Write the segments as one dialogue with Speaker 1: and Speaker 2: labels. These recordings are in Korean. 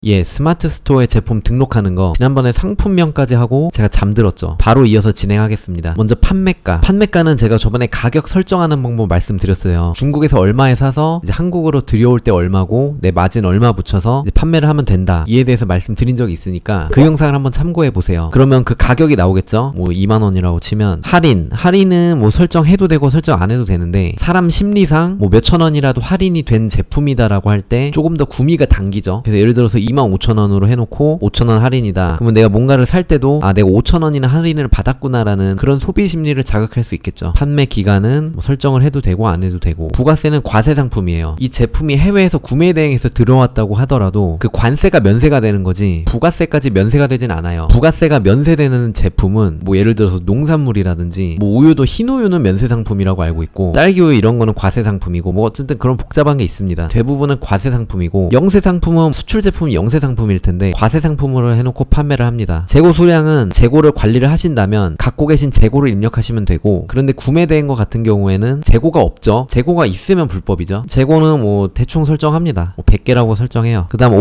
Speaker 1: 예, 스마트 스토어에 제품 등록하는 거 지난번에 상품명까지 하고 제가 잠들었죠. 바로 이어서 진행하겠습니다. 먼저 판매가. 판매가는 제가 저번에 가격 설정하는 방법 말씀드렸어요. 중국에서 얼마에 사서 이제 한국으로 들여올 때 얼마고 내 마진 얼마 붙여서 이제 판매를 하면 된다. 이에 대해서 말씀드린 적이 있으니까 그 영상을 한번 참고해 보세요. 그러면 그 가격이 나오겠죠. 뭐 2만원이라고 치면 할인은 뭐 설정해도 되고 설정 안 해도 되는데 사람 심리상 뭐 몇천 원이라도 할인이 된 제품이다라고 할 때 조금 더 구미가 당기죠. 그래서 예를 들어서 25,000원으로 해놓고 5,000원 할인이다. 그러면 내가 뭔가를 살 때도 내가 5,000원이나 할인을 받았구나라는 그런 소비 심리를 자극할 수 있겠죠. 판매 기간은 뭐 설정을 해도 되고 안 해도 되고. 부가세는 과세 상품이에요. 이 제품이 해외에서 구매 대행에서 들어왔다고 하더라도 그 관세가 면세가 되는 거지 부가세까지 면세가 되진 않아요. 부가세가 면세되는 제품은 뭐 예를 들어서 농산물이라든지 뭐 우유도 흰우유는 면세 상품이라고 알고 있고 딸기우유 이런 거는 과세 상품이고 뭐 어쨌든 그런 복잡한 게 있습니다. 대부분은 과세 상품이고 영세 상품은 수출 제품이 영세 상품일 텐데 과세 상품으로 해놓고 판매를 합니다. 재고 수량은 재고를 관리를 하신다면 갖고 계신 재고를 입력하시면 되고, 그런데 구매 대행 거 같은 경우에는 재고가 없죠. 재고가 있으면 불법이죠. 재고는 뭐 대충 설정합니다. 뭐 100개라고 설정해요. 그 다음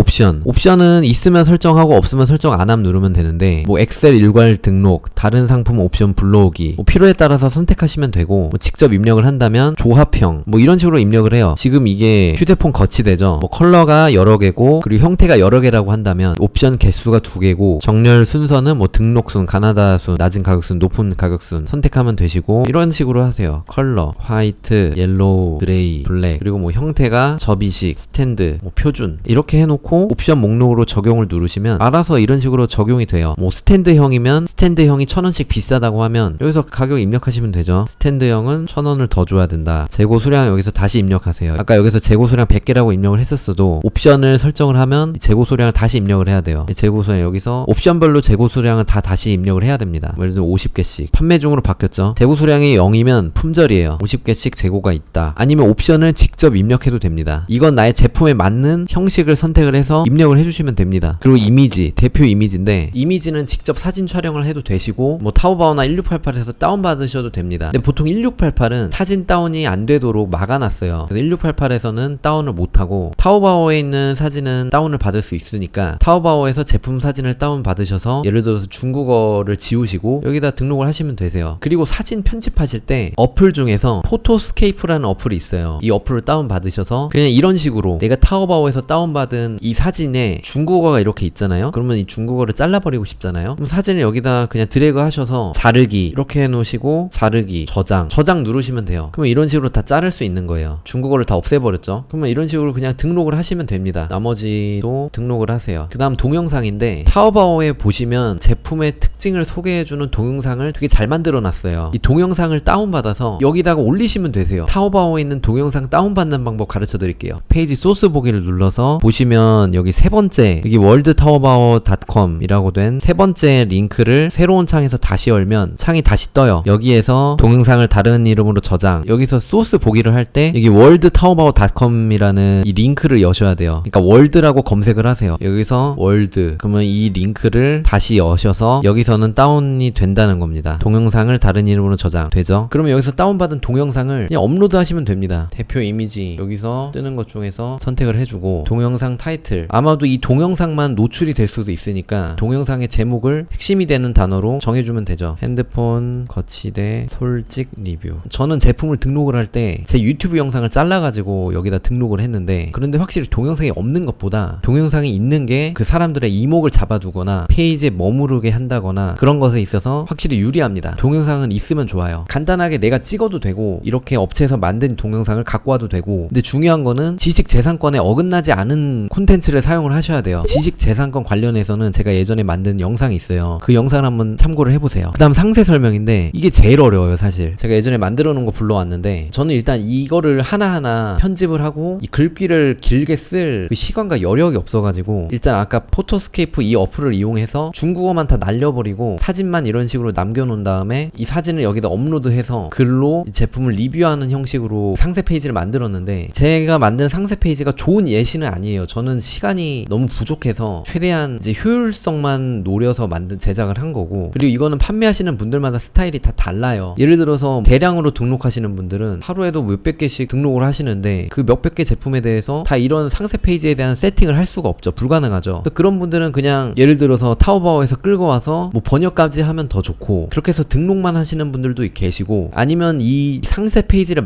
Speaker 1: 옵션은 있으면 설정하고 없으면 설정 안 함 누르면 되는데 뭐 엑셀 일괄 등록, 다른 상품 옵션 불러오기 뭐 필요에 따라서 선택하시면 되고, 뭐 직접 입력을 한다면 조합형 뭐 이런 식으로 입력을 해요. 지금 이게 휴대폰 거치대죠. 뭐 컬러가 여러 개고 그리고 형태가 여러 개라고 한다면 옵션 개수가 2개고 정렬 순서는 뭐 등록순, 가나다순, 낮은 가격순, 높은 가격순 선택하면 되시고, 이런 식으로 하세요. 컬러, 화이트, 옐로우, 그레이, 블랙, 그리고 뭐 형태가 접이식, 스탠드, 뭐 표준 이렇게 해놓고 옵션 목록으로 적용을 누르시면 알아서 이런 식으로 적용이 돼요. 뭐 스탠드형이면 스탠드형이 1,000원씩 비싸다고 하면 여기서 가격 입력하시면 되죠. 스탠드형은 1,000원을 더 줘야 된다. 재고 수량 여기서 다시 입력하세요. 아까 여기서 재고 수량 100개라고 입력을 했었어도 옵션을 설정을 하면 재고 수량을 다시 입력을 해야 돼요. 재고 수량 여기서 옵션별로 재고 수량은 다 다시 입력을 해야 됩니다. 예를 들어 50개씩 판매 중으로 바뀌었죠. 재고 수량이 0이면 품절이에요. 50개씩 재고가 있다. 아니면 옵션을 직접 입력해도 됩니다. 이건 나의 제품에 맞는 형식을 선택을 해서 입력을 해주시면 됩니다. 그리고 이미지, 대표 이미지인데 이미지는 직접 사진 촬영을 해도 되시고 뭐 타오바오나 1688에서 다운받으셔도 됩니다. 근데 보통 1688은 사진 다운이 안 되도록 막아놨어요. 그래서 1688에서는 다운을 못하고 타오바오에 있는 사진은 다운을 받을 수 있으니까 타오바오에서 제품 사진을 다운 받으셔서 예를 들어서 중국어를 지우시고 여기다 등록을 하시면 되세요. 그리고 사진 편집하실 때 어플 중에서 포토스케이프라는 어플이 있어요. 이 어플을 다운 받으셔서 그냥 이런 식으로 내가 타오바오에서 다운 받은 이 사진에 중국어가 이렇게 있잖아요. 그러면 이 중국어를 잘라버리고 싶잖아요. 그럼 사진을 여기다 그냥 드래그 하셔서 자르기 이렇게 해놓으시고 자르기, 저장 누르시면 돼요. 그러면 이런 식으로 다 자를 수 있는 거예요. 중국어를 다 없애버렸죠. 그러면 이런 식으로 그냥 등록을 하시면 됩니다. 나머지도 등록을 하세요. 그 다음 동영상인데 타오바오에 보시면 제품의 특징을 소개해주는 동영상을 되게 잘 만들어놨어요. 이 동영상을 다운받아서 여기다가 올리시면 되세요. 타오바오에 있는 동영상 다운받는 방법 가르쳐드릴게요. 페이지 소스 보기를 눌러서 보시면 여기 세 번째 여기 worldtaobao.com 이라고 된 세 번째 링크를 새로운 창에서 다시 열면 창이 다시 떠요. 여기에서 동영상을 다른 이름으로 저장, 여기서 소스 보기를 할 때 여기 worldtaobao.com 이라는 이 링크를 여셔야 돼요. 그러니까 월드라고 검색을 하세요. 여기서 월드, 그러면 이 링크를 다시 여셔서 여기서는 다운이 된다는 겁니다. 동영상을 다른 이름으로 저장 되죠. 그러면 여기서 다운받은 동영상을 그냥 업로드 하시면 됩니다. 대표 이미지 여기서 뜨는 것 중에서 선택을 해주고 동영상 타이틀, 아마도 이 동영상만 노출이 될 수도 있으니까 동영상의 제목을 핵심이 되는 단어로 정해주면 되죠. 핸드폰 거치대 솔직 리뷰. 저는 제품을 등록을 할 때 제 유튜브 영상을 잘라가지고 여기다 등록을 했는데, 그런데 확실히 동영상이 없는 것보다 동영상이 있는 게 그 사람들의 이목을 잡아두거나 페이지에 머무르게 한다거나 그런 것에 있어서 확실히 유리합니다. 동영상은 있으면 좋아요. 간단하게 내가 찍어도 되고 이렇게 업체에서 만든 동영상을 갖고 와도 되고, 근데 중요한 거는 지식재산권에 어긋나지 않은 콘텐츠를 사용을 하셔야 돼요. 지식재산권 관련해서는 제가 예전에 만든 영상이 있어요. 그 영상을 한번 참고를 해보세요. 그 다음 상세 설명인데 이게 제일 어려워요. 사실 제가 예전에 만들어 놓은 거 불러왔는데 저는 일단 이거를 하나하나 편집을 하고 이 글귀를 길게 쓸 그 시간과 여력이 없어가지고 일단 아까 포토스케이프 이 어플을 이용해서 중국어만 다 날려버리고 사진만 이런 식으로 남겨놓은 다음에 이 사진을 여기다 업로드해서 글로 이 제품을 리뷰하는 형식으로 상세 페이지를 만들었는데, 제가 만든 상세 페이지가 좋은 예시는 아니에요. 저는 시간이 너무 부족해서 최대한 이제 효율성만 노려서 제작을 한 거고, 그리고 이거는 판매하시는 분들마다 스타일이 다 달라요. 예를 들어서 대량으로 등록하시는 분들은 하루에도 몇백 개씩 등록을 하시는데 그 몇백 개 제품에 대해서 다 이런 상세 페이지에 대한 세팅을 할 수가 수가 없죠. 불가능하죠. 그런 분들은 그냥 예를 들어서 타오바오에서 끌고 와서 뭐 번역까지 하면 더 좋고, 그렇게 해서 등록만 하시는 분들도 계시고, 아니면 이 상세 페이지를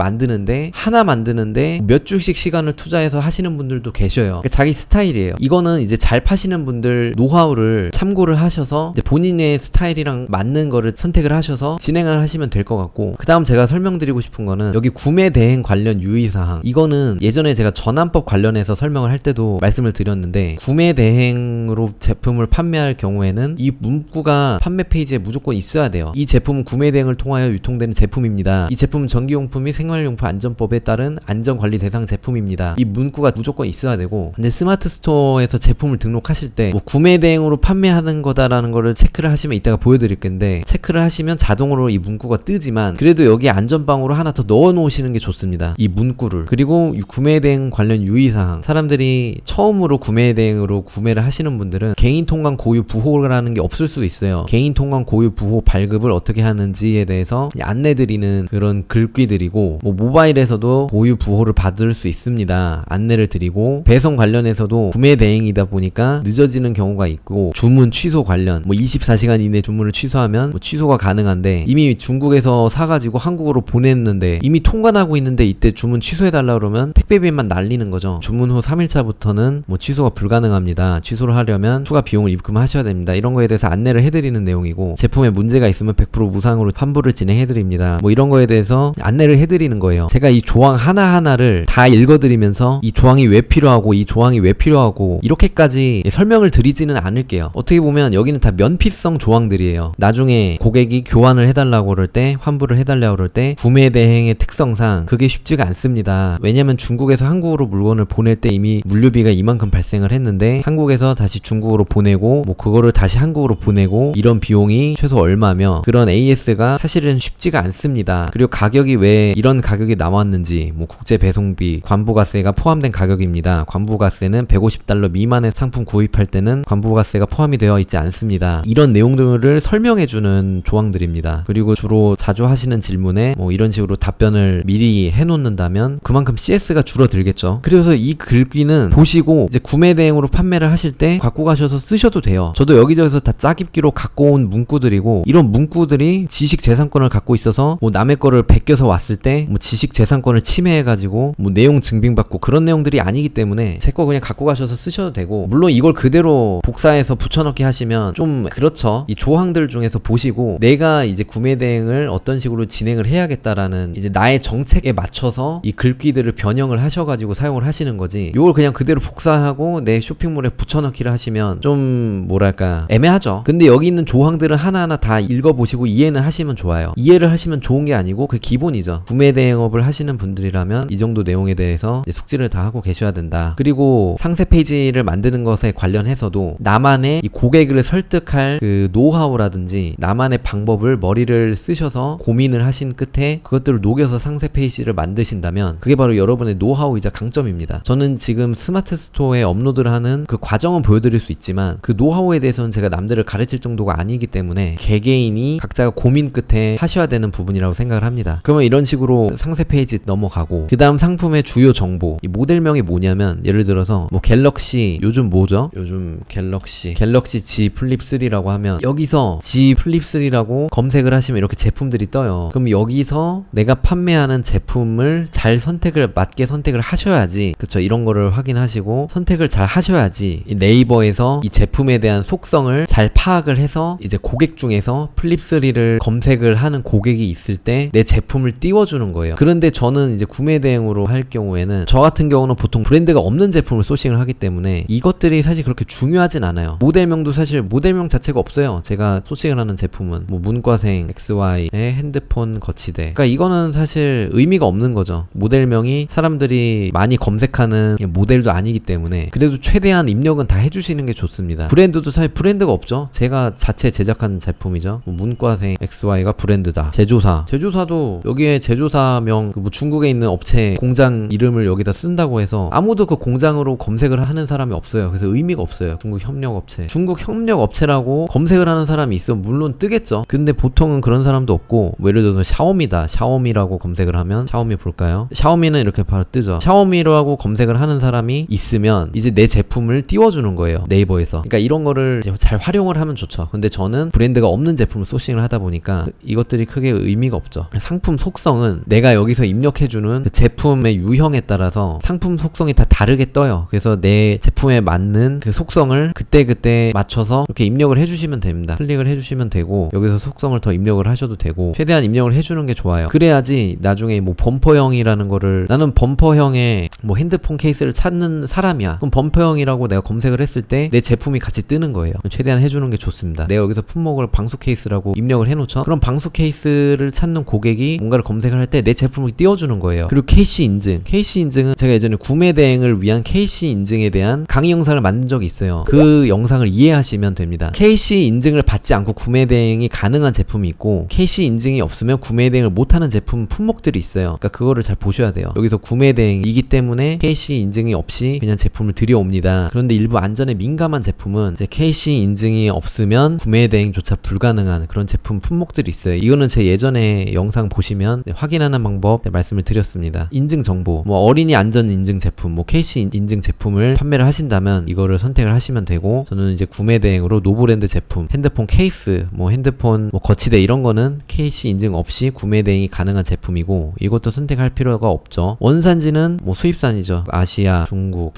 Speaker 1: 하나 만드는데 몇 주씩 시간을 투자해서 하시는 분들도 계셔요. 그러니까 자기 스타일이에요. 이거는 이제 잘 파시는 분들 노하우를 참고를 하셔서 이제 본인의 스타일이랑 맞는 거를 선택을 하셔서 진행을 하시면 될 것 같고, 그 다음 제가 설명드리고 싶은 거는 여기 구매 대행 관련 유의사항, 이거는 예전에 제가 전환법 관련해서 설명을 할 때도 말씀을 드렸는데, 구매 대행으로 제품을 판매할 경우에는 이 문구가 판매 페이지에 무조건 있어야 돼요. 이 제품은 구매 대행을 통하여 유통되는 제품입니다. 이 제품은 전기용품 및 생활용품 안전법에 따른 안전관리 대상 제품입니다. 이 문구가 무조건 있어야 되고, 근데 스마트 스토어에서 제품을 등록하실 때 뭐 구매 대행으로 판매하는 거다라는 거를 체크를 하시면 이따가 보여드릴 건데, 체크를 하시면 자동으로 이 문구가 뜨지만 그래도 여기 안전방으로 하나 더 넣어 놓으시는 게 좋습니다. 이 문구를. 그리고 이 구매 대행 관련 유의사항, 사람들이 처음으로 구매 대행으로 구매를 하시는 분들은 개인 통관 고유 부호라는 게 없을 수 있어요. 개인 통관 고유 부호 발급을 어떻게 하는지에 대해서 안내드리는 그런 글귀들이고, 뭐 모바일에서도 고유 부호를 받을 수 있습니다. 안내를 드리고, 배송 관련해서도 구매 대행이다 보니까 늦어지는 경우가 있고, 주문 취소 관련 뭐 24시간 이내 주문을 취소하면 뭐 취소가 가능한데, 이미 중국에서 사가지고 한국으로 보냈는데 이미 통관하고 있는데 이때 주문 취소해달라 그러면 택배비만 날리는 거죠. 주문 후 3일차부터는 뭐 취소가 불가능합니다. 취소를 하려면 추가 비용을 입금하셔야 됩니다. 이런 거에 대해서 안내를 해드리는 내용이고, 제품에 문제가 있으면 100% 무상으로 환불을 진행해드립니다. 뭐 이런 거에 대해서 안내를 해드리는 거예요. 제가 이 조항 하나하나를 다 읽어드리면서 이 조항이 왜 필요하고 이 조항이 왜 필요하고 이렇게까지 설명을 드리지는 않을게요. 어떻게 보면 여기는 다 면피성 조항들이에요. 나중에 고객이 교환을 해달라고 그럴 때, 환불을 해달라고 그럴 때 구매 대행의 특성상 그게 쉽지가 않습니다. 왜냐면 중국에서 한국으로 물건을 보낼 때 이미 물류비가 이만큼 발생을 했는데, 한국에서 다시 중국으로 보내고 뭐 그거를 다시 한국으로 보내고 이런 비용이 최소 얼마며, 그런 AS가 사실은 쉽지가 않습니다. 그리고 가격이 왜 이런 가격이 나왔는지, 뭐 국제 배송비, 관부가세가 포함된 가격입니다. 관부가세는 150달러 미만의 상품 구입할 때는 관부가세가 포함이 되어 있지 않습니다. 이런 내용들을 설명해주는 조항들입니다. 그리고 주로 자주 하시는 질문에 뭐 이런 식으로 답변을 미리 해놓는다면 그만큼 CS가 줄어들겠죠. 그래서 이 글귀는 보시고 이제 구매 대행으로 판매를 하실 때 갖고 가셔서 쓰셔도 돼요. 저도 여기저기서 다 짜깁기로 갖고 온 문구들이고, 이런 문구들이 지식재산권을 갖고 있어서 뭐 남의 거를 베껴서 왔을 때 뭐 지식재산권을 침해해가지고 뭐 내용 증빙받고 그런 내용들이 아니기 때문에 제 거 그냥 갖고 가셔서 쓰셔도 되고, 물론 이걸 그대로 복사해서 붙여넣기 하시면 좀 그렇죠. 이 조항들 중에서 보시고 내가 이제 구매 대행을 어떤 식으로 진행을 해야겠다라는 이제 나의 정책에 맞춰서 이 글귀들을 변형을 하셔가지고 사용을 하시는 거지, 이걸 그냥 그대로 복사하고 내 쇼핑몰에 붙여넣기를 하시면 좀 뭐랄까 애매하죠. 근데 여기 있는 조항들은 하나하나 다 읽어보시고 이해는 하시면 좋아요. 이해를 하시면 좋은 게 아니고 그게 기본이죠. 구매 대행업을 하시는 분들이라면 이 정도 내용에 대해서 이제 숙지를 다 하고 계셔야 된다. 그리고 상세 페이지를 만드는 것에 관련해서도 나만의 이 고객을 설득할 그 노하우라든지 나만의 방법을 머리를 쓰셔서 고민을 하신 끝에 그것들을 녹여서 상세 페이지를 만드신다면 그게 바로 여러분의 노하우이자 강점입니다. 저는 지금 스마트 스토어에 업로드를 하는 그 과정은 보여드릴 수 있지만 그 노하우에 대해서는 제가 남들을 가르칠 정도가 아니기 때문에 개개인이 각자가 고민 끝에 하셔야 되는 부분이라고 생각을 합니다. 그러면 이런 식으로 상세 페이지 넘어가고, 그 다음 상품의 주요 정보, 이 모델명이 뭐냐면 예를 들어서 뭐 갤럭시, 요즘 뭐죠? 요즘 갤럭시 G 플립 3라고 하면 여기서 G 플립 3라고 검색을 하시면 이렇게 제품들이 떠요. 그럼 여기서 내가 판매하는 제품을 잘 맞게 선택을 하셔야지, 그쵸? 이런 거를 확인하시고 선택을 잘 하셔야지 이 네이버에서 이 제품에 대한 속성을 잘 파악을 해서 이제 고객 중에서 플립 3를 검색을 하는 고객이 있을 때 내 제품을 띄워주는 거예요. 그런데 저는 이제 구매 대행으로 할 경우에는, 저 같은 경우는 보통 브랜드가 없는 제품을 소싱을 하기 때문에 이것들이 사실 그렇게 중요하진 않아요. 모델명도 사실 모델명 자체가 없어요. 제가 소싱을 하는 제품은 뭐 문과생 XY의 핸드폰 거치대, 그러니까 이거는 사실 의미가 없는 거죠. 모델명이 사람들이 많이 검색하는 모델도 아니기 때문에 그래도 최대한 입력은 다 해주시는 게 좋습니다. 브랜드도 사실 브랜드가 없죠. 제가 자체 제작한 제품이죠. 뭐 문과생 XY가 브랜드다. 제조사도 여기에 제조사명, 뭐 중국에 있는 업체 공장 이름을 여기다 쓴다고 해서 아무도 그 공장으로 검색을 하는 사람이 없어요. 그래서 의미가 없어요. 중국 협력업체라고 검색을 하는 사람이 있어 물론 뜨겠죠. 근데 보통은 그런 사람도 없고, 뭐 예를 들어서 샤오미라고 검색을 하면 샤오미 볼까요? 샤오미는 이렇게 바로 뜨죠. 샤오미라고 검색을 하는 사람이 있으면 이제 내 제품을 띄워주는 거예요, 네이버에서. 그러니까 이런 거를 이제 잘 활용을 하면 좋죠. 근데 저는 브랜드가 없는 제품을 소싱을 하다 보니까 이것들이 크게 의미가 없죠. 상품 속성은 내가 여기서 입력해주는 그 제품의 유형에 따라서 상품 속성이 다 다르게 떠요. 그래서 내 제품에 맞는 그 속성을 그때그때 맞춰서 이렇게 입력을 해주시면 됩니다. 클릭을 해주시면 되고, 여기서 속성을 더 입력을 하셔도 되고, 최대한 입력을 해주는 게 좋아요. 그래야지 나중에 뭐 범퍼형이라는 거를, 나는 범퍼형의 뭐 핸드폰 케이스를 찾는 사람이야. 그럼 범퍼형이라고 내가 검색을 했을 때 내 제품이 같이 뜨는 거예요. 최대한 해주는 게 좋습니다. 내가 여기서 품목을 방수 케이스라고 입력을 해놓죠. 그럼 방수 케이스를 찾는 고객이 뭔가를 검색을 할 때 내 제품을 띄워주는 거예요. 그리고 KC 인증. KC 인증은 제가 예전에 구매 대행을 위한 KC 인증에 대한 강의 영상을 만든 적이 있어요. 그 영상을 이해하시면 됩니다. KC 인증을 받지 않고 구매 대행이 가능한 제품이 있고, KC 인증이 없으면 구매 대행을 못하는 제품 품목들이 있어요. 그러니까 그거를 잘 보셔야 돼요. 여기서 구매 대행이기 때문에 KC 인증이 없이 그냥 제품을 들여옵니다. 그런데 일부 안전에 민감한 제품은 이제 KC 인증이 없으면 구매 대행조차 불가능한 그런 제품 품목들이 있어요. 이거는 제 예전에 영상 보시면 확인하는 방법 말씀을 드렸습니다. 인증 정보, 뭐 어린이 안전 인증 제품, 뭐 KC 인증 제품을 판매를 하신다면 이거를 선택을 하시면 되고, 저는 이제 구매 대행으로 노브랜드 제품, 핸드폰 케이스, 뭐 핸드폰 뭐 거치대 이런 거는 KC 인증 없이 구매 대행이 가능한 제품이고, 이것도 선택할 필요가 없죠. 원산지는 뭐 수입산이죠. 아시아, 중국,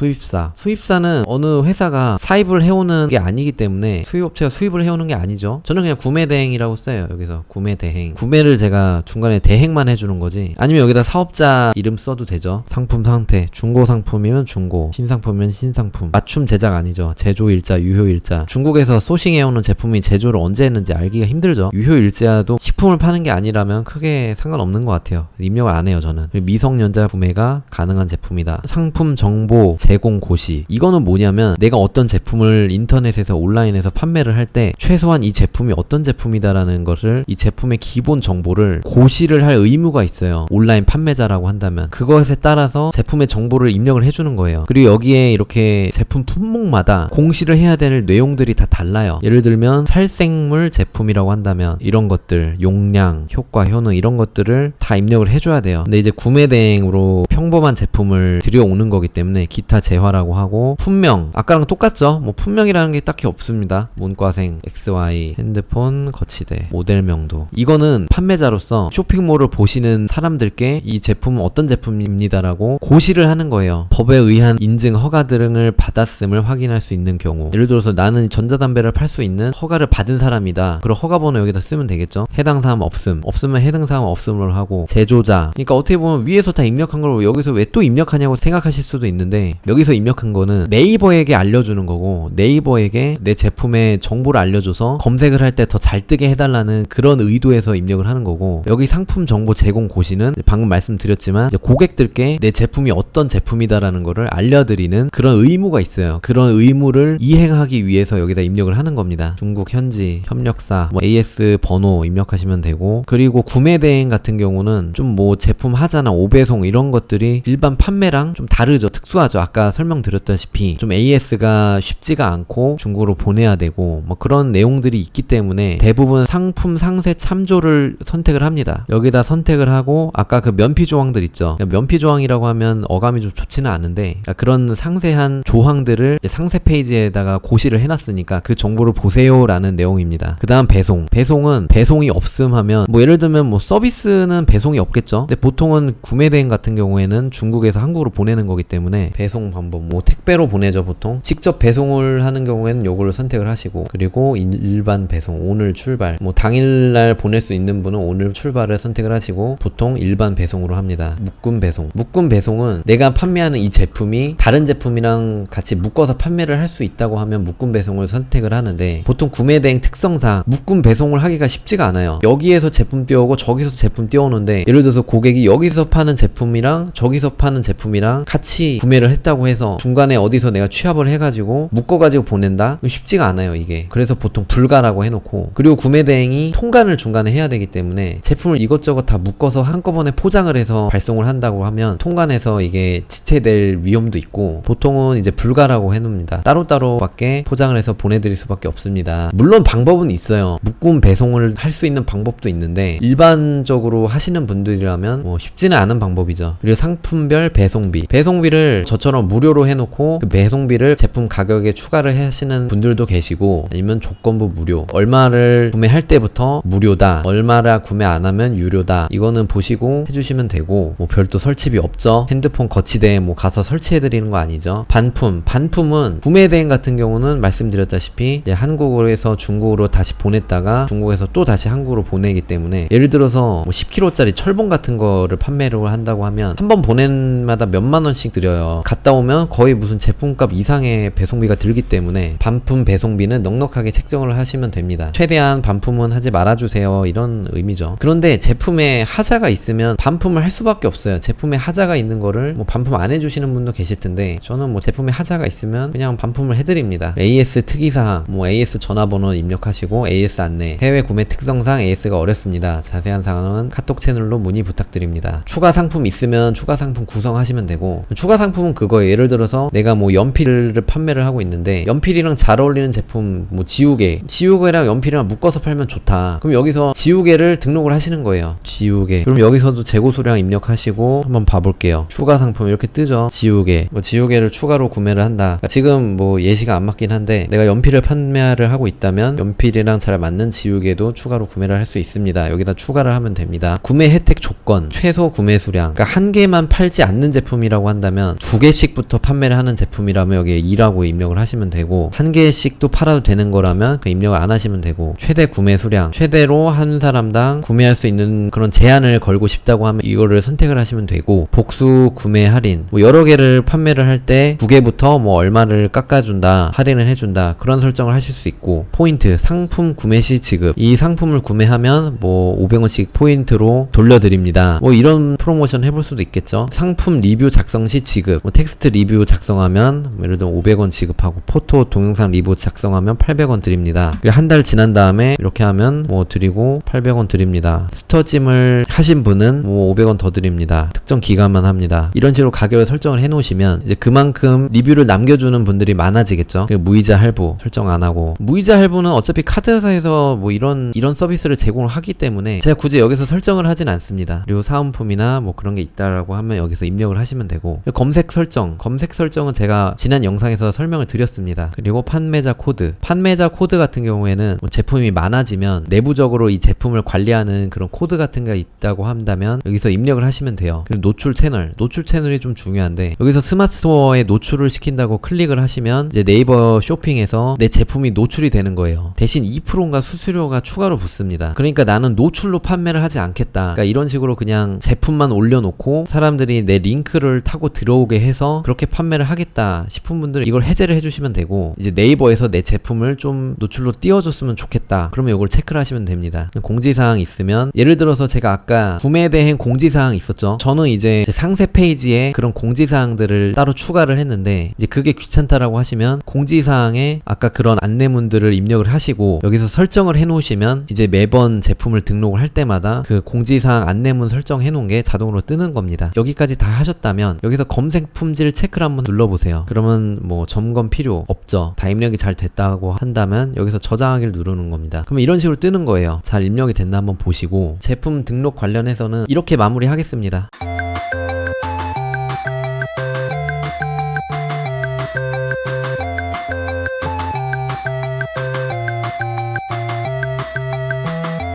Speaker 1: 수입사는 어느 회사가 사입을 해오는 게 아니기 때문에 수입업체가 수입을 해오는 게 아니죠. 저는 그냥 구매 대행이라고 써요. 여기서 구매 대행. 구매를 제가 중간에 대행만 해주는 거지, 아니면 여기다 사업자 이름 써도 되죠. 상품 상태, 중고 상품이면 중고, 신상품이면 신상품. 맞춤 제작 아니죠. 제조일자, 유효일자. 중국에서 소싱해오는 제품이 제조를 언제 했는지 알기가 힘들죠. 유효일자도 식품을 파는 게 아니라면 크게 상관없는 것 같아요. 입력을 안 해요, 저는. 미성년자 구매가 가능한 제품이다. 상품 정보 제공 고시. 이거는 뭐냐면 내가 어떤 제품을 인터넷에서 온라인에서 판매를 할 때 최소한 이 제품이 어떤 제품이다라는 것을, 이 제품의 기본 정보를 고시를 할 의무가 있어요. 온라인 판매자라고 한다면 그것에 따라서 제품의 정보를 입력을 해주는 거예요. 그리고 여기에 이렇게 제품 품목마다 공시를 해야 될 내용들이 다 달라요. 예를 들면 살생물 제품이라고 한다면 이런 것들, 용량, 효과, 효능 이런 것들을 다 입력을 해줘야 돼요. 근데 이제 구매 대행으로 평범한 제품을 들여오는 거기 때문에 기타 재화라고 하고, 품명 아까랑 똑같죠. 뭐 품명이라는 게 딱히 없습니다. 문과생, XY, 핸드폰, 거치대, 모델명도. 이거는 판매자로서 쇼핑몰을 보시는 사람들께 이 제품은 어떤 제품입니다라고 고시를 하는 거예요. 법에 의한 인증 허가 등을 받았음을 확인할 수 있는 경우, 예를 들어서 나는 전자담배를 팔 수 있는 허가를 받은 사람이다. 그럼 허가번호 여기다 쓰면 되겠죠. 해당 사항 없으면 해당 사항 없음으로 하고, 제조자. 그러니까 어떻게 보면 위에서 다 입력한 걸 여기서 왜 또 입력하냐고 생각하실 수도 있는데, 여기서 입력한 거는 네이버에게 알려주는 거고, 네이버에게 내 제품의 정보를 알려줘서 검색을 할 때 더 잘 뜨게 해달라는 그런 의도에서 입력을 하는 거고, 여기 상품 정보 제공 고시는 방금 말씀드렸지만 이제 고객들께 내 제품이 어떤 제품이다라는 거를 알려드리는 그런 의무가 있어요. 그런 의무를 이행하기 위해서 여기다 입력을 하는 겁니다. 중국 현지, 협력사, 뭐 AS 번호 입력하시면 되고, 그리고 구매 대행 같은 경우는 좀 뭐 제품 하자나 오배송 이런 것들이 일반 판매랑 좀 다르죠. 특수하죠. 아까 설명드렸다시피 좀 AS가 쉽지가 않고 중국으로 보내야 되고 뭐 그런 내용들이 있기 때문에 대부분 상품 상세 참조를 선택을 합니다. 여기다 선택을 하고, 아까 그 면피 조항들 있죠. 면피 조항이라고 하면 어감이 좀 좋지는 않은데, 그런 상세한 조항들을 상세 페이지에다가 고시를 해놨으니까 그 정보를 보세요 라는 내용입니다. 그 다음 배송은 배송이 없음 하면, 뭐 예를 들면 뭐 서비스는 배송이 없겠죠. 근데 보통은 구매 대행 같은 경우에는 중국에서 한국으로 보내는 거기 때문에 배송 방법, 뭐 택배로 보내죠. 보통 직접 배송을 하는 경우에는 요거를 선택을 하시고, 그리고 일반 배송, 오늘 출발, 뭐 당일날 보낼 수 있는 분은 오늘 출발을 선택을 하시고, 보통 일반 배송으로 합니다. 묶음 배송은 내가 판매하는 이 제품이 다른 제품이랑 같이 묶어서 판매를 할 수 있다고 하면 묶음 배송을 선택을 하는데, 보통 구매 대행 특성상 묶음 배송을 하기가 쉽지가 않아요. 여기에서 제품 띄워오고 저기서 제품 띄워오는데, 예를 들어서 고객이 여기서 파는 제품이랑 저기서 파는 제품이랑 같이 구매를 했다고 해서 중간에 어디서 내가 취합을 해가지고 묶어가지고 보낸다? 쉽지가 않아요, 이게. 그래서 보통 불가라고 해놓고, 그리고 구매 대행이 통관을 중간에 해야 되기 때문에 제품을 이것저것 다 묶어서 한꺼번에 포장을 해서 발송을 한다고 하면 통관에서 이게 지체될 위험도 있고, 보통은 이제 불가라고 해놓습니다. 따로따로밖에 포장을 해서 보내드릴 수밖에 없습니다. 물론 방법은 있어요. 묶음 배송을 할 수 있는 방법도 있는데, 일반적으로 하시는 분들이라면 뭐 쉽지는 않은 방법이죠. 그리고 상품별 배송비를 저처럼 무료로 해놓고 해놓고 그 배송비를 제품 가격에 추가를 하시는 분들도 계시고, 아니면 조건부 무료, 얼마를 구매할 때부터 무료다, 얼마라 구매 안 하면 유료다, 이거는 보시고 해주시면 되고, 뭐 별도 설치비 없죠. 핸드폰 거치대에 뭐 가서 설치해드리는 거 아니죠. 반품은 구매 대행 같은 경우는 말씀드렸다시피 이제 한국에서 중국으로 다시 보냈다가 중국에서 또 다시 한국으로 보내기 때문에, 예를 들어서 뭐 10kg짜리 철봉 같은 거를 판매를 한다고 하면 한 번 보낸 마다 몇만 원씩 들여요. 갔다 오면 거의 무슨 제품값 이상의 배송비가 들기 때문에 반품 배송비는 넉넉하게 책정을 하시면 됩니다. 최대한 반품은 하지 말아주세요, 이런 의미죠. 그런데 제품에 하자가 있으면 반품을 할 수밖에 없어요. 제품에 하자가 있는 거를 뭐 반품 안 해주시는 분도 계실 텐데, 저는 뭐 제품에 하자가 있으면 그냥 반품을 해드립니다. AS 특이사항, 뭐 AS 전화번호 입력하시고 AS 안내, 해외 구매 특성상 AS가 어렵습니다. 자세한 사항은 카톡 채널로 문의 부탁드립니다. 추가 상품 있으면 추가 상품 구성하시면 되고, 추가 상품은 그거예요. 예를 들어서 내가 뭐 연필을 판매를 하고 있는데 연필이랑 잘 어울리는 제품, 뭐 지우개랑 연필이랑 묶어서 팔면 좋다. 그럼 여기서 지우개를 등록을 하시는 거예요. 지우개. 그럼 여기서도 재고 수량 입력하시고 한번 봐볼게요. 추가 상품 이렇게 뜨죠. 지우개. 뭐 지우개를 추가로 구매를 한다. 그러니까 지금 뭐 예시가 안 맞긴 한데, 내가 연필을 판매를 하고 있다면 연필이랑 잘 맞는 지우개도 추가로 구매를 할 수 있습니다. 여기다 추가를 하면 됩니다. 구매 혜택 조건, 최소 구매 수량. 그러니까 한 개만 팔지 않는 제품이라고 한다면 2개씩부터 판매를 하는 제품이라면 여기에 2라고 입력을 하시면 되고, 한 개씩도 팔아도 되는 거라면 그 입력을 안 하시면 되고, 최대 구매 수량, 최대로 한 사람당 구매할 수 있는 그런 제한을 걸고 싶다고 하면 이거를 선택을 하시면 되고, 복수 구매 할인, 뭐 여러 개를 판매를 할 때 2개부터 뭐 얼마를 깎아준다, 할인을 해준다, 그런 설정을 하실 수 있고, 포인트, 상품 구매 시 지급, 이 상품을 구매하면 뭐 500원씩 포인트로 돌려드립니다. 뭐 이런 프로모션 해볼 수도 있겠죠. 상품 리뷰 작성 시 지급, 뭐 텍스트 리뷰 작성하면 뭐 예를 들어 500원 지급하고, 포토 동영상 리뷰 작성하면 800원 드립니다. 한 달 지난 다음에 이렇게 하면 뭐 드리고 800원 드립니다. 스터짐을 하신 분은 뭐 500원 더 드립니다. 특정 기간만 합니다. 이런 식으로 가격을 설정을 해 놓으시면 이제 그만큼 리뷰를 남겨주는 분들이 많아지겠죠. 무이자 할부 설정 안 하고, 무이자 할부는 어차피 카드사에서 뭐 이런 서비스를 제공을 하기 때문에 제가 굳이 여기서 설정을 하진 않습니다. 그리고 사은품이나 뭐 그런 게 있다라고 하면 여기서 입력을 하시면 되고, 검색 설정은 제가 지난 영상에서 설명을 드렸습니다. 그리고 판매자 코드 같은 경우에는 뭐 제품이 많아지면 내부적으로 이 제품을 관리하는 그런 코드 같은 게 있다고 한다면 여기서 입력을 하시면 돼요. 그리고 노출 채널이 좀 중요한데, 여기서 스마트 스토어에 노출을 시킨다고 클릭을 하시면 이제 네이버 쇼핑에서 내 제품이 노출이 되는 거예요. 대신 2%인가 수수료가 추가로 붙습니다. 그러니까 나는 노출로 판매를 하지 않겠다. 그러니까 이런 식으로 그냥 제품만 올려놓고 사람들이 내 링크를 타고 들어오게 해서 그렇게 판매를 하겠다 싶은 분들은 이걸 해제를 해주시면 되고, 이제 네이버에서 내 제품을 좀 노출로 띄워줬으면 좋겠다, 그러면 이걸 체크를 하시면 됩니다. 공지사항 있으면, 예를 들어서 제가 아까 구매 대행 공지사항 있었죠. 저는 이제 상세 페이지에 그런 공지사항들을 따로 추가를 했는데, 이제 그게 귀찮다라고 하시면 공지사항에 아까 그런 안내문들을 입력을 하시고 여기서 설정을 해 놓으시면 이제 매번 제품을 등록을 할 때마다 그 공지사항 안내문 설정해 놓은 게 자동으로 뜨는 겁니다. 여기까지 다 하셨다면 여기서 검색 품질 체크를 한번 눌러보세요. 그러면 뭐 점검 필요 없죠. 다 입력이 잘 됐다고 한다면 여기서 저장하기를 누르는 겁니다. 그러면 이런 식으로 뜨는 거예요. 잘 입력이 됐나 한번 보시고, 제품 등록 관련해서는 이렇게 마무리하겠습니다.